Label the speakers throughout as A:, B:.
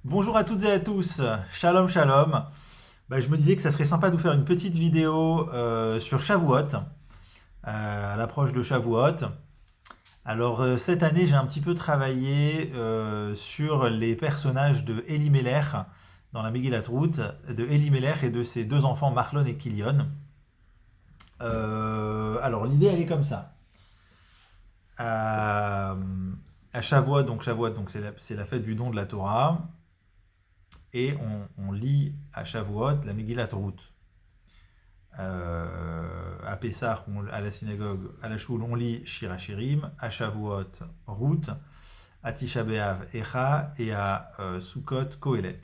A: Bonjour à toutes et à tous, shalom shalom. Je me disais que ça serait sympa de vous faire une petite vidéo sur Shavuot, à l'approche de Shavuot. Alors cette année j'ai un petit peu travaillé sur les personnages de Elimelech dans la Megillat Ruth, de Elimelech et de ses deux enfants Marlon et Kilion. Alors l'idée elle est comme ça. À, à Shavuot, donc c'est la fête du don de la Torah, et on lit à Shavuot la Megillat Ruth. À Pessah, à la synagogue, à la choule, on lit Shir HaShirim, à Shavuot, Ruth, à Tisha B'Av, Echa, et à Sukkot, Kohelet.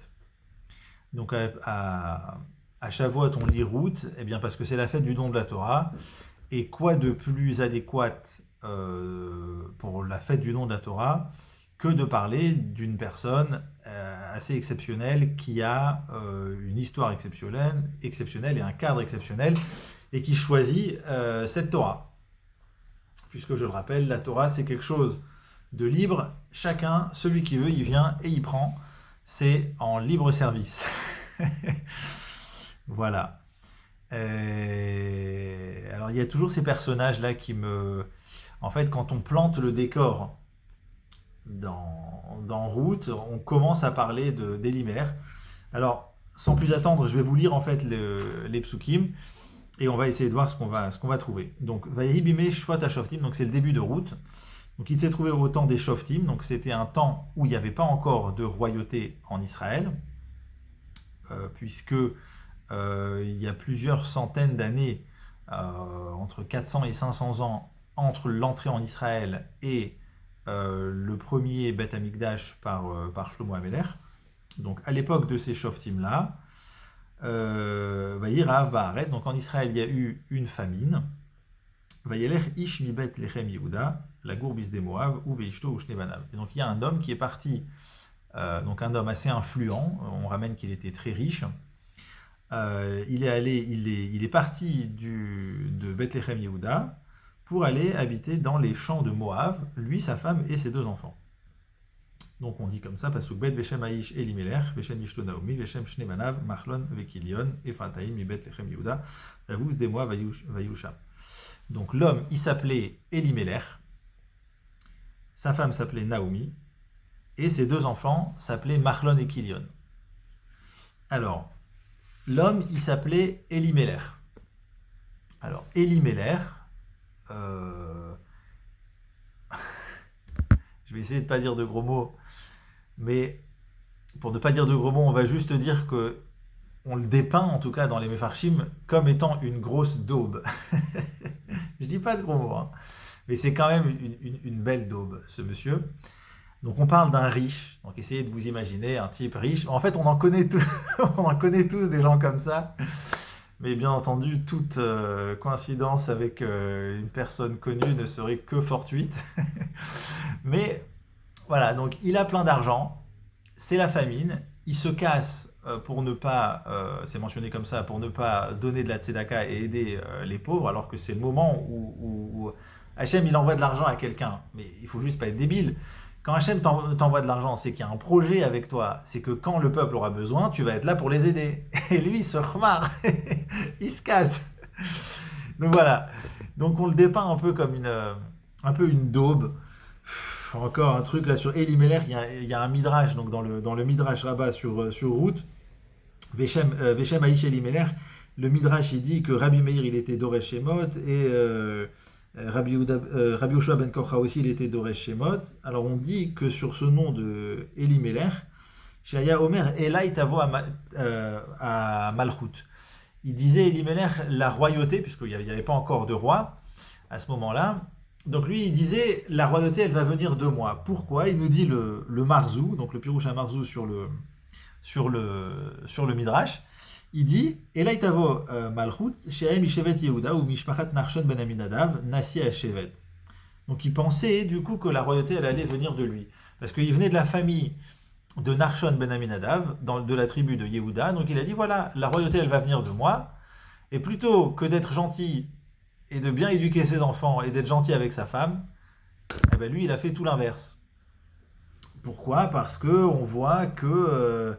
A: Donc à Shavuot, on lit Ruth, eh bien parce que c'est la fête du don de la Torah, et quoi de plus adéquat pour la fête du don de la Torah que de parler d'une personne assez exceptionnelle qui a une histoire exceptionnelle et un cadre exceptionnel et qui choisit cette Torah. Puisque je le rappelle, la Torah c'est quelque chose de libre, chacun, celui qui veut, il vient et il prend. C'est en libre service. Voilà. Alors il y a toujours ces personnages là qui me... En fait, quand on plante le décor dans Route, on commence à parler d'Elimer. Alors, sans plus attendre, je vais vous lire en fait les psukim et on va essayer de voir ce qu'on va trouver. Donc, Vayehi bimei shvat hashoftim, donc c'est le début de Route. Donc, il s'est trouvé au temps des Shoftim, donc c'était un temps où il n'y avait pas encore de royauté en Israël, puisque il y a plusieurs centaines d'années, entre 400 et 500 ans, entre l'entrée en Israël et le premier Beth Amikdash par Shlomo Ameler. Donc à l'époque de ces Shoftim-là, Vayirav Baaret, donc en Israël il y a eu une famine. Vayeler Ish mi Bet Lechem Yehuda, la gourbis des Moav, ou Veishto ou Shnebanav. Et donc il y a un homme qui est parti, donc un homme assez influent, on ramène qu'il était très riche. Il est parti de Bethléem Yehuda pour aller habiter dans les champs de Moab, lui, sa femme et ses deux enfants. Donc on dit comme ça, Pasuk Bet Veshem Aish Elimelech, Veshem Ishto Naomi, Veshem Shnebanav, Machlon Vekilion, Ephraim, Mi Bethléem Yehuda, Avuz des Moab Vayusha. Donc l'homme, il s'appelait Elimelech, sa femme s'appelait Naomi, et ses deux enfants s'appelaient Machlon et Kilion. Alors, l'homme, il s'appelait Elimelech. Alors, Elimelech, euh, je vais essayer de ne pas dire de gros mots, mais pour ne pas dire de gros mots, on va juste dire que on le dépeint, en tout cas dans les Mefarshim, comme étant une grosse daube. Je dis pas de gros mots, hein, mais c'est quand même une belle daube, ce monsieur. Donc on parle d'un riche, donc essayez de vous imaginer un type riche. En fait, on en connaît tous, on en connaît tous des gens comme ça. Mais bien entendu, toute coïncidence avec une personne connue ne serait que fortuite. Mais voilà, donc il a plein d'argent, c'est la famine, il se casse pour ne pas, c'est mentionné comme ça, pour ne pas donner de la tzedaka et aider les pauvres, alors que c'est le moment où Hachem il envoie de l'argent à quelqu'un. Mais il faut juste pas être débile. Quand Hachem t'envoie de l'argent, c'est qu'il y a un projet avec toi. C'est que quand le peuple aura besoin, tu vas être là pour les aider. Et lui, il se remarre. Il se casse. Donc voilà. Donc on le dépeint un peu comme un peu une daube. Encore un truc là sur Elimelech, il y a un midrash, donc dans le midrash Rabbah sur Ruth, Veshem Aïch Elimelech, le midrash il dit que Rabbi Meir il était Doresh Shemot et Rabbi Yoshua ben Korcha aussi il était Doresh Shemot. Alors on dit que sur ce nom de Elimelech, Shaya Omer Elai Tavo à Malchut. Il disait Elimelech la royauté, puisqu'il n'y avait pas encore de roi à ce moment-là. Donc lui, il disait la royauté, elle va venir de moi. Pourquoi? Il nous dit le Marzou, donc le Pirouche à Marzou sur le Midrash. Il dit Elaitavo Malchut, Shehem Ishevet Yehuda ou Mishpachat Narshon Ben Aminadav, Nasi Shevet. Donc il pensait du coup que la royauté, elle allait venir de lui. Parce qu'il venait de la famille de Narshon Ben Aminadav, de la tribu de Yehuda. Donc il a dit voilà, la royauté, elle va venir de moi. Et plutôt que d'être gentil et de bien éduquer ses enfants et d'être gentil avec sa femme, eh ben lui, il a fait tout l'inverse. Pourquoi? Parce que on voit que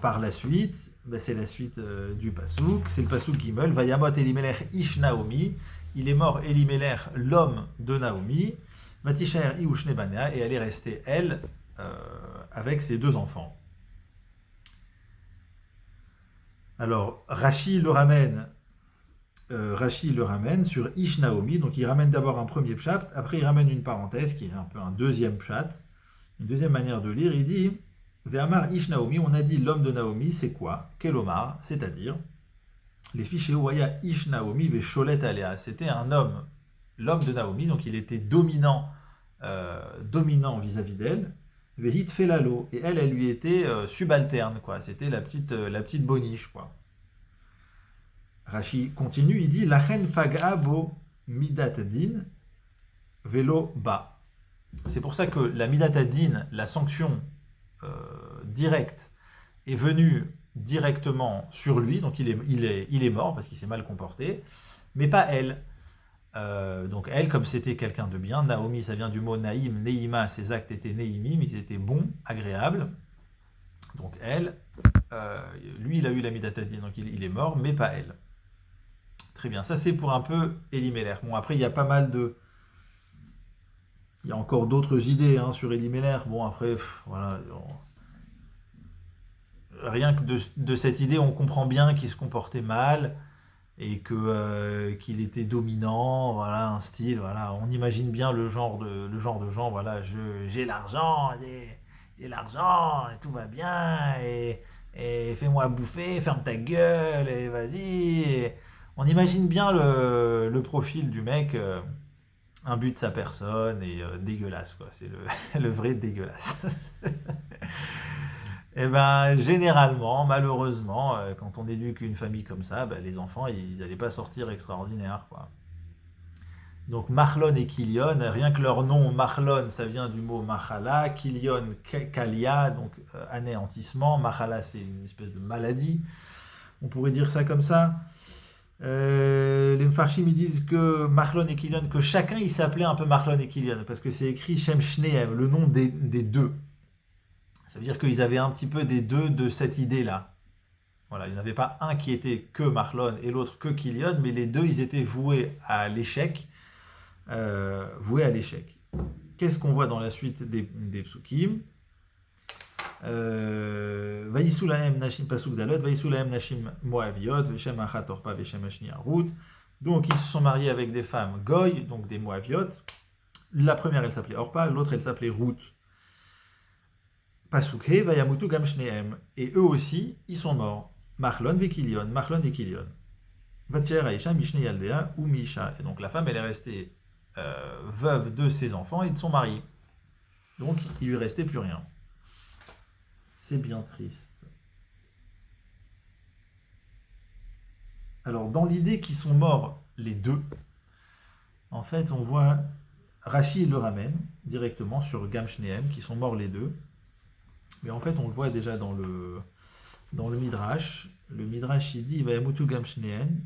A: par la suite, c'est la suite du pasouk, c'est le pasouk Gimel, Vayamot Elimelech Ish Naomi, il est mort Elimelech, l'homme de Naomi, Vatishaer Iushne Banea, et elle est restée, elle, avec ses deux enfants. Alors, Rashi le ramène sur Ish Naomi, donc il ramène d'abord un premier pshat, après il ramène une parenthèse qui est un peu un deuxième pshat, une deuxième manière de lire, il dit Ve'amar Ish Naomi, on a dit l'homme de Naomi, c'est quoi? Kelomar, c'est-à-dire les fichiers Waya Ish Naomi Ve'sholet Alea, c'était un homme, l'homme de Naomi, donc il était dominant vis-à-vis d'elle, Ve'hit Felalo, et elle lui était subalterne, quoi, c'était la petite boniche, quoi. Rashi continue, il dit Lachen Fagabo Midat Din Velo Ba. C'est pour ça que la Midat Din, la sanction directe, est venue directement sur lui, donc il est mort parce qu'il s'est mal comporté, mais pas elle. Donc elle, comme c'était quelqu'un de bien, Naomi, ça vient du mot Naïm, Neima, ses actes étaient Neimim, ils étaient bons, agréables. Donc elle, lui, il a eu la Midat Din, donc il est mort, mais pas elle. Très bien, ça c'est pour un peu Elimelech. Bon, après, il y a pas mal de... Il y a encore d'autres idées sur Elimelech. Bon, après, voilà. Rien que de cette idée, on comprend bien qu'il se comportait mal et qu'il était dominant, voilà, un style, voilà. On imagine bien le genre de gens, voilà, j'ai l'argent, j'ai l'argent, et tout va bien, et fais-moi bouffer, ferme ta gueule, et vas-y. On imagine bien le profil du mec, imbu de sa personne et dégueulasse, quoi. C'est le vrai dégueulasse. Et ben généralement, malheureusement, quand on éduque une famille comme ça, les enfants, ils n'allaient pas sortir extraordinaires, quoi. Donc Mahlon et Kilion, rien que leur nom, Mahlon, ça vient du mot Machala, Kilion, Kalia, donc anéantissement, Machala c'est une espèce de maladie, on pourrait dire ça comme ça. Les Mfarshim ils disent que Mahlon et Kilion, que chacun il s'appelait un peu Mahlon et Kilion, parce que c'est écrit Shem Shneem, le nom des deux. Ça veut dire qu'ils avaient un petit peu des deux de cette idée-là. Voilà, il n'y en avait pas un qui était que Mahlon et l'autre que Kilion, mais les deux, ils étaient voués à l'échec. Qu'est-ce qu'on voit dans la suite des psukim? Vaïsoulahem Nashim Pasuk Dalot, Vaïsoulahem Nashim Moaviot, Veshem Achat Orpa, Veshem Ashni Arut. Donc, ils se sont mariés avec des femmes Goy, donc des Moaviot. La première, elle s'appelait Orpa, l'autre, elle s'appelait Ruth. Pasukhe Vayamutu Gam Shneem. Et eux aussi, ils sont morts. Mahlon Vekilion, Mahlon et Kilion. Vatcher Aisha Mishne Yaldea ou Misha. Et donc la femme, elle est restée veuve de ses enfants et de son mari. Donc il lui restait plus rien. C'est bien triste. Alors dans l'idée qu'ils sont morts les deux, en fait on voit Rashi le ramène directement sur Gam Shneem, qui sont morts les deux. Mais en fait on le voit déjà dans le Midrash. Le Midrash il dit Vayamutu Gam Shneem.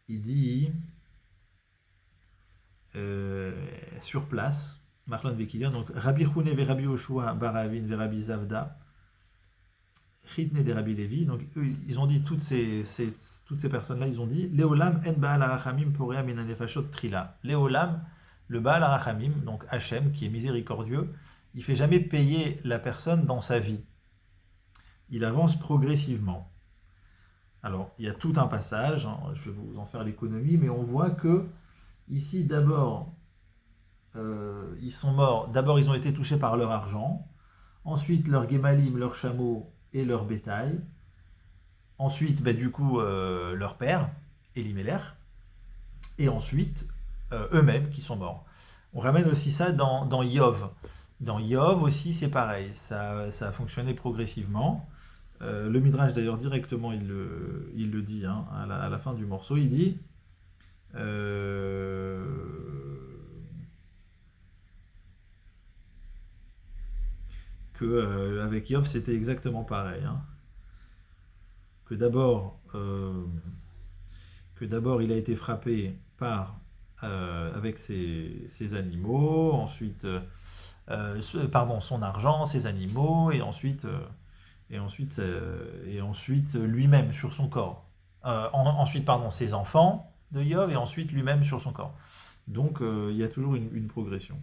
A: Il dit sur place, Mahlon Vekilion, donc Rabbi Choune ve Rabbi Yoshua Baravin ve Rabbi Zavda, Chitne de Rabbi Levi, donc eux, ils ont dit, toutes ces personnes-là, ils ont dit Léolam en Baal Arachamim Porea Mina Nefashot Trila. Léolam, le Baal Arachamim, donc Hachem, qui est miséricordieux, il fait jamais payer la personne dans sa vie. Il avance progressivement. Alors, il y a tout un passage, je vais vous en faire l'économie, mais on voit que ici, d'abord, ils sont morts. D'abord, ils ont été touchés par leur argent. Ensuite, leurs guémalim, leurs chameaux et leur bétail. Ensuite, du coup, leur père, Elimelech. Et ensuite, eux-mêmes qui sont morts. On ramène aussi ça dans Yov. Dans Yov aussi, c'est pareil. Ça a fonctionné progressivement. Le Midrash, d'ailleurs, directement, il le dit à la fin du morceau. Il dit... avec Yov, c'était exactement pareil. Que d'abord, il a été frappé avec ses animaux. Ensuite, son argent, ses animaux, et ensuite lui-même sur son corps. Ensuite, pardon, ses enfants de Yov, et ensuite lui-même sur son corps. Donc, il y a toujours une progression.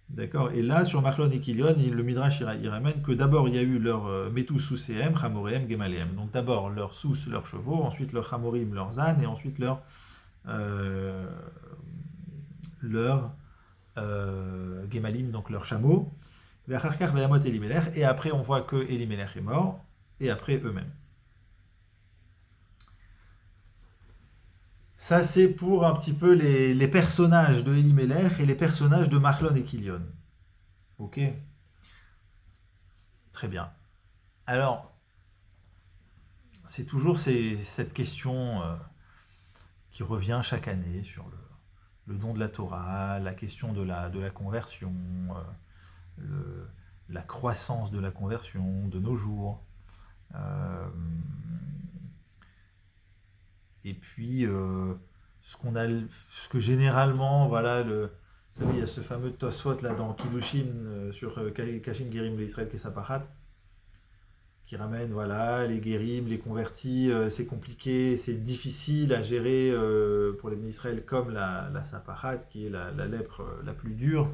A: D'accord. Et là, sur Machlon et Kilion, le Midrash il ramène que d'abord il y a eu leur Metou Souséem, Chamoréem, Gemaléem. Donc d'abord leurs sous, leurs chevaux, ensuite leurs Chamorim, leurs ânes, et ensuite euh, leurs Gemalim, donc leurs chameaux. Ve'acharkar ve'amot Elimelech. Et après, on voit que Elimelech est mort, et après eux-mêmes. Ça, c'est pour un petit peu les personnages de Elimelech et les personnages de Machlon et Kilion. Ok. Très bien. Alors, c'est toujours cette question qui revient chaque année sur le don de la Torah, la question de la conversion, le- la croissance de la conversion de nos jours. Euh, et puis, ce que généralement, voilà, vous savez, il y a ce fameux Tosfot là dans Kiddushin sur Kashin Gerim l'Israël Kesapahat, qui ramène voilà, les guérims, les convertis, c'est compliqué, c'est difficile à gérer pour les Israël comme la saparat, qui est la lèpre la plus dure.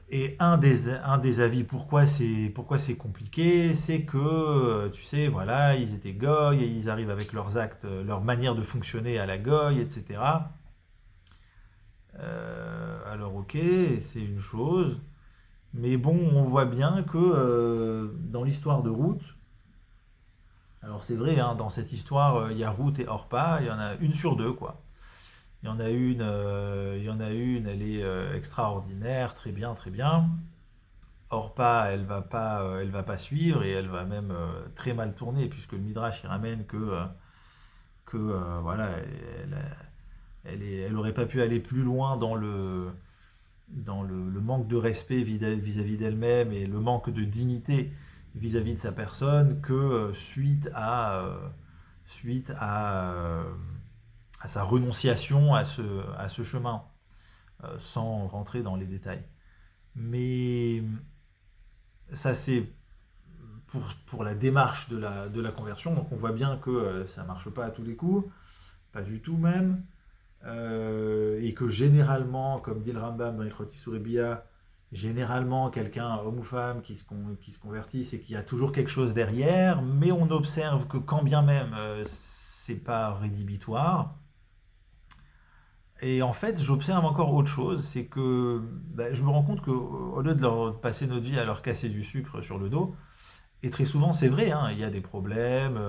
A: Et un des avis pourquoi c'est compliqué, c'est que, tu sais, voilà, ils étaient goy, et ils arrivent avec leurs actes, leur manière de fonctionner à la goy, etc. Alors ok, c'est une chose, mais bon, on voit bien que dans l'histoire de Ruth, alors c'est vrai, hein, dans cette histoire, il y a Ruth et Orpa, il y en a une sur deux, quoi. Il y en a une, elle est extraordinaire, très bien, très bien. Orpa, elle va pas suivre et elle va même très mal tourner, puisque le Midrash il ramène que voilà, elle aurait pas pu aller plus loin dans le manque de respect vis-à-vis d'elle-même et le manque de dignité vis-à-vis de sa personne que suite à sa renonciation à ce chemin, sans rentrer dans les détails. Mais ça, c'est pour la démarche de la conversion. Donc on voit bien que ça marche pas à tous les coups, pas du tout même. Et que généralement, comme dit le Rambam dans Ilchot Isur Bia, généralement quelqu'un, homme ou femme, qui se convertit, c'est qu'il y a toujours quelque chose derrière, mais on observe que quand bien même c'est pas rédhibitoire. Et en fait, j'observe encore autre chose, c'est que je me rends compte qu'au lieu de leur passer notre vie à leur casser du sucre sur le dos, et très souvent c'est vrai, hein, il y a des problèmes,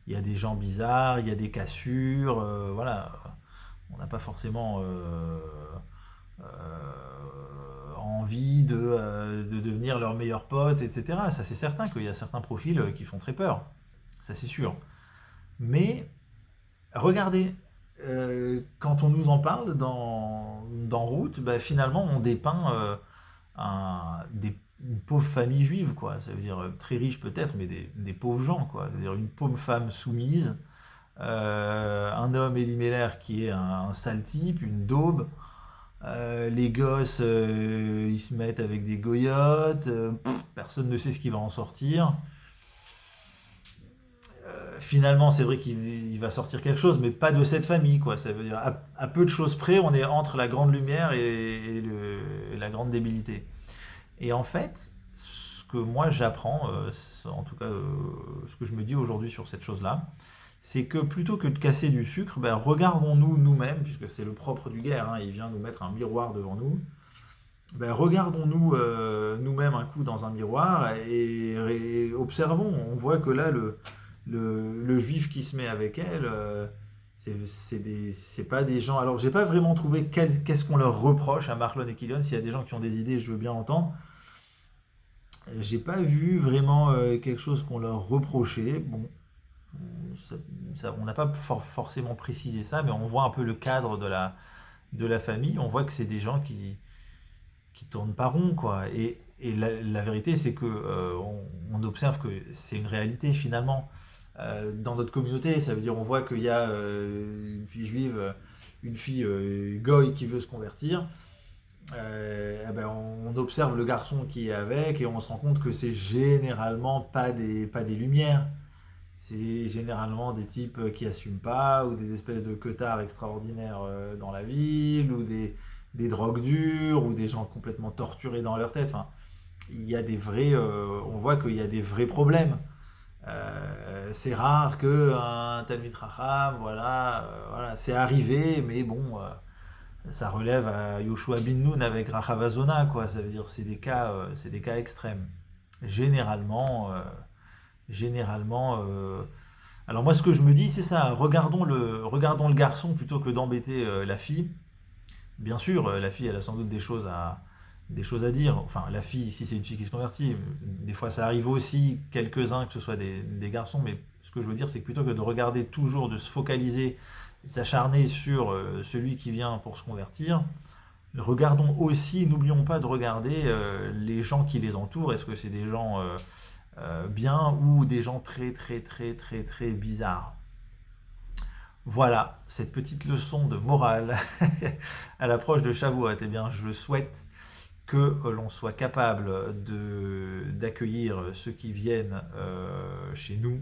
A: il y a des gens bizarres, il y a des cassures, voilà, on n'a pas forcément envie de devenir leur meilleur pote, etc. Ça c'est certain qu'il y a certains profils qui font très peur, ça c'est sûr. Mais regardez, quand on nous en parle dans Route, finalement on dépeint une pauvre famille juive, quoi. Ça veut dire très riche peut-être, mais des pauvres gens, quoi. C'est-à-dire une pauvre femme soumise, un homme Elimelech qui est un sale type, une daube. Les gosses, ils se mettent avec des goyotes, personne ne sait ce qui va en sortir. Finalement, c'est vrai qu'il va sortir quelque chose, mais pas de cette famille, quoi. Ça veut dire, à peu de choses près, on est entre la grande lumière et la grande débilité. Et en fait, ce que moi j'apprends, en tout cas ce que je me dis aujourd'hui sur cette chose-là, c'est que plutôt que de casser du sucre, regardons-nous nous-mêmes, puisque c'est le propre du guerre, hein, il vient nous mettre un miroir devant nous. Regardons-nous nous-mêmes un coup dans un miroir et observons. On voit que là, le juif qui se met avec elle, c'est pas des gens. Alors, j'ai pas vraiment trouvé qu'est-ce qu'on leur reproche à Marlon et Kilian. S'il y a des gens qui ont des idées, je veux bien entendre. J'ai pas vu vraiment quelque chose qu'on leur reprochait. Bon, ça- on n'a pas forcément précisé ça, mais on voit un peu le cadre de la famille. On voit que c'est des gens qui tournent pas rond, quoi. Et la vérité, c'est que on observe que c'est une réalité finalement dans notre communauté. Ça veut dire, on voit qu'il y a une fille juive, une fille goy qui veut se convertir, eh ben, on observe le garçon qui est avec et on se rend compte que c'est généralement pas des lumières. C'est généralement des types qui assument pas, ou des espèces de queutards extraordinaires dans la ville, ou des drogues dures, ou des gens complètement torturés dans leur tête. Enfin, il y a des vrais, on voit qu'il y a des vrais problèmes. C'est rare que un Talmid Racham, voilà, c'est arrivé, mais bon, ça relève à Yoshua bin Nun avec Rachavazona, quoi. Ça veut dire c'est des cas extrêmes. Généralement, généralement. Alors moi, ce que je me dis, c'est ça. Regardons le garçon plutôt que d'embêter la fille. Bien sûr, la fille, elle a sans doute des choses à dire. Enfin, la fille, si c'est une fille qui se convertit, des fois ça arrive aussi, quelques-uns, que ce soit des garçons, mais ce que je veux dire, c'est que plutôt que de regarder toujours, de se focaliser, de s'acharner sur celui qui vient pour se convertir, regardons aussi, n'oublions pas de regarder les gens qui les entourent. Est-ce que c'est des gens bien ou des gens très très très très très bizarres? Voilà, cette petite leçon de morale à l'approche de Shavuot. Eh bien, je souhaite que l'on soit capable d'accueillir ceux qui viennent chez nous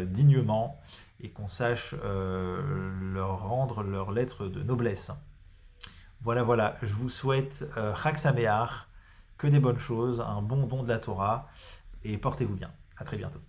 A: dignement et qu'on sache leur rendre leur lettre de noblesse. Voilà, voilà, je vous souhaite Chag Sameach, que des bonnes choses, un bon don de la Torah, et portez-vous bien. À très bientôt.